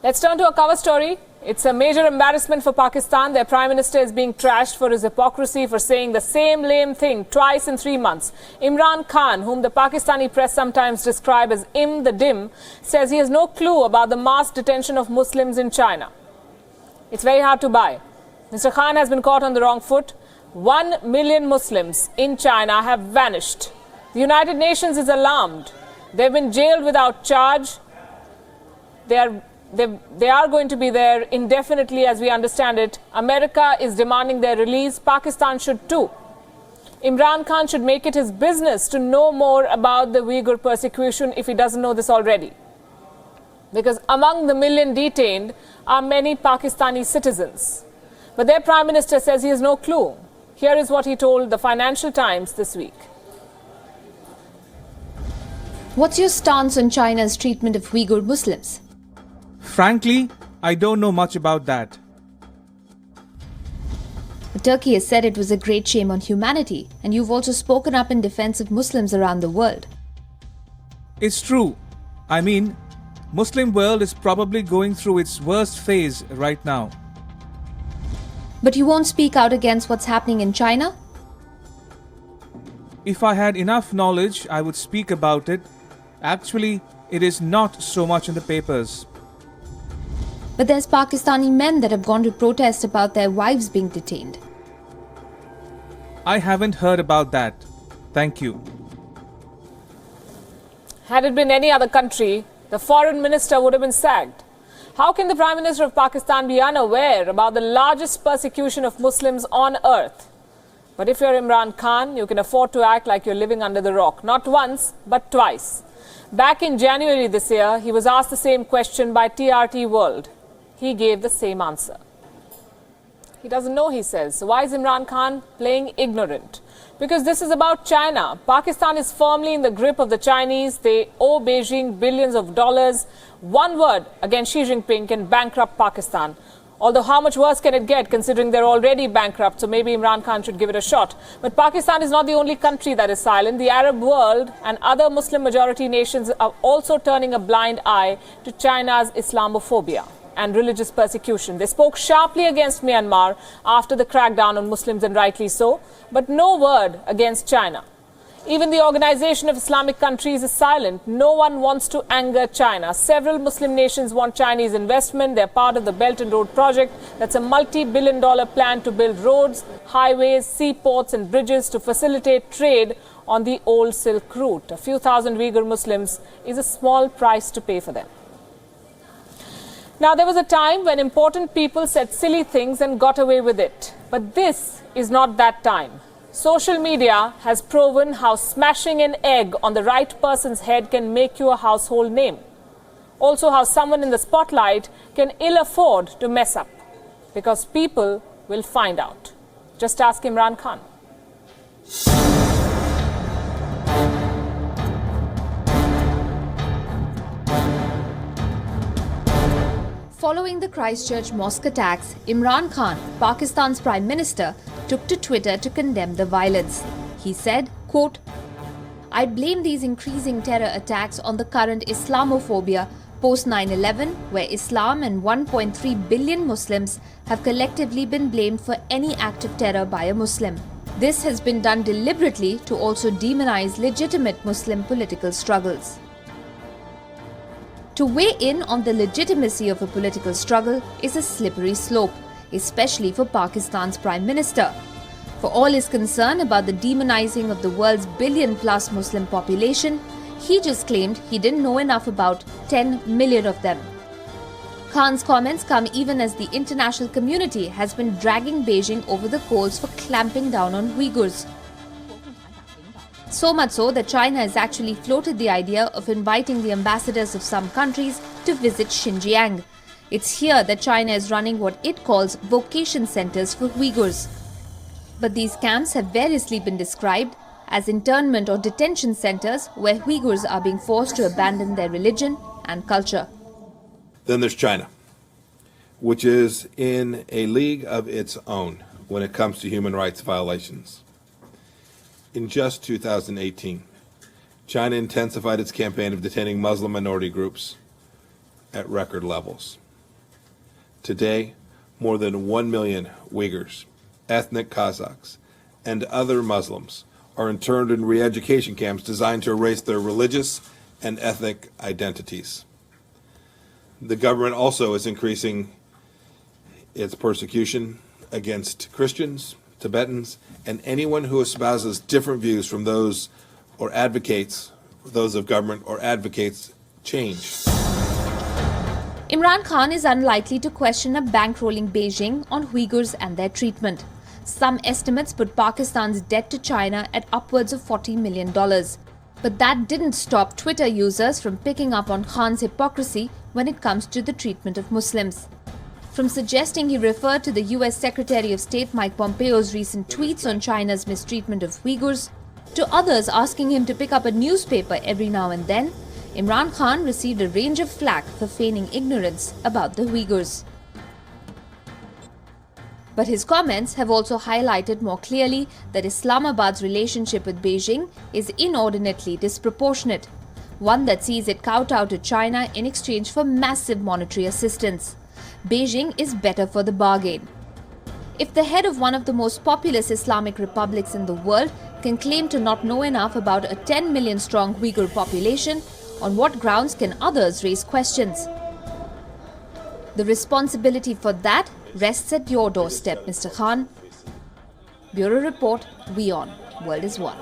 Let's turn to a cover story. It's a major embarrassment for Pakistan. Their Prime Minister is being trashed for his hypocrisy, for saying the same lame thing twice in 3 months. Imran Khan, whom the Pakistani press sometimes describe as Im the Dim, says he has no clue about the mass detention of Muslims in China. It's very hard to buy. Mr. Khan has been caught on the wrong foot. 1 million Muslims in China have vanished. The United Nations is alarmed. They've been jailed without charge. They are going to be there indefinitely, as we understand it. America is demanding their release. Pakistan should too. Imran Khan should make it his business to know more about the Uyghur persecution if he doesn't know this already. Because among the million detained are many Pakistani citizens. But their Prime Minister says he has no clue. Here is what he told the Financial Times this week. What's your stance on China's treatment of Uyghur Muslims? Frankly, I don't know much about that. Turkey has said it was a great shame on humanity, and you've also spoken up in defense of Muslims around the world. It's true. I mean, Muslim world is probably going through its worst phase right now. But you won't speak out against what's happening in China? If I had enough knowledge, I would speak about it. Actually, it is not so much in the papers. But there's Pakistani men that have gone to protest about their wives being detained. I haven't heard about that. Thank you. Had it been any other country, the foreign minister would have been sacked. How can the Prime Minister of Pakistan be unaware about the largest persecution of Muslims on earth? But if you're Imran Khan, you can afford to act like you're living under the rock. Not once, but twice. Back in January this year, he was asked the same question by TRT World. He gave the same answer. He doesn't know, he says. So why is Imran Khan playing ignorant? Because this is about China. Pakistan is firmly in the grip of the Chinese. They owe Beijing billions of dollars. One word against Xi Jinping can bankrupt Pakistan. Although how much worse can it get considering they're already bankrupt? So maybe Imran Khan should give it a shot. But Pakistan is not the only country that is silent. The Arab world and other Muslim majority nations are also turning a blind eye to China's Islamophobia and religious persecution. They spoke sharply against Myanmar after the crackdown on Muslims, and rightly so, but no word against China. Even the Organization of Islamic Countries is silent. No one wants to anger China. Several Muslim nations want Chinese investment. They're part of the Belt and Road Project. That's a multi-billion-dollar plan to build roads, highways, seaports and bridges to facilitate trade on the old Silk Route. A few thousand Uyghur Muslims is a small price to pay for them. Now, there was a time when important people said silly things and got away with it. But this is not that time. Social media has proven how smashing an egg on the right person's head can make you a household name. Also, how someone in the spotlight can ill afford to mess up. Because people will find out. Just ask Imran Khan. Following the Christchurch mosque attacks, Imran Khan, Pakistan's Prime Minister, took to Twitter to condemn the violence. He said, quote, "I blame these increasing terror attacks on the current Islamophobia post 9/11, where Islam and 1.3 billion Muslims have collectively been blamed for any act of terror by a Muslim. This has been done deliberately to also demonize legitimate Muslim political struggles." To weigh in on the legitimacy of a political struggle is a slippery slope, especially for Pakistan's Prime Minister. For all his concern about the demonizing of the world's billion-plus Muslim population, he just claimed he didn't know enough about 10 million of them. Khan's comments come even as the international community has been dragging Beijing over the coals for clamping down on Uyghurs. So much so that China has actually floated the idea of inviting the ambassadors of some countries to visit Xinjiang. It's here that China is running what it calls vocation centers for Uyghurs. But these camps have variously been described as internment or detention centers where Uyghurs are being forced to abandon their religion and culture. Then there's China, which is in a league of its own when it comes to human rights violations. In just 2018, China intensified its campaign of detaining Muslim minority groups at record levels. Today, more than 1 million Uyghurs, ethnic Kazakhs, and other Muslims are interned in re-education camps designed to erase their religious and ethnic identities. The government also is increasing its persecution against Christians, Tibetans, and anyone who espouses different views from those or advocates, those of government or advocates change. Imran Khan is unlikely to question a bankrolling Beijing on Uyghurs and their treatment. Some estimates put Pakistan's debt to China at upwards of $40 million. But that didn't stop Twitter users from picking up on Khan's hypocrisy when it comes to the treatment of Muslims. From suggesting he referred to the US Secretary of State Mike Pompeo's recent tweets on China's mistreatment of Uyghurs, to others asking him to pick up a newspaper every now and then, Imran Khan received a range of flack for feigning ignorance about the Uyghurs. But his comments have also highlighted more clearly that Islamabad's relationship with Beijing is inordinately disproportionate, one that sees it kowtow to China in exchange for massive monetary assistance. Beijing is better for the bargain. If the head of one of the most populous Islamic republics in the world can claim to not know enough about a 10 million strong Uyghur population, on what grounds can others raise questions? The responsibility for that rests at your doorstep, Mr. Khan. Bureau Report, Wion. World is One.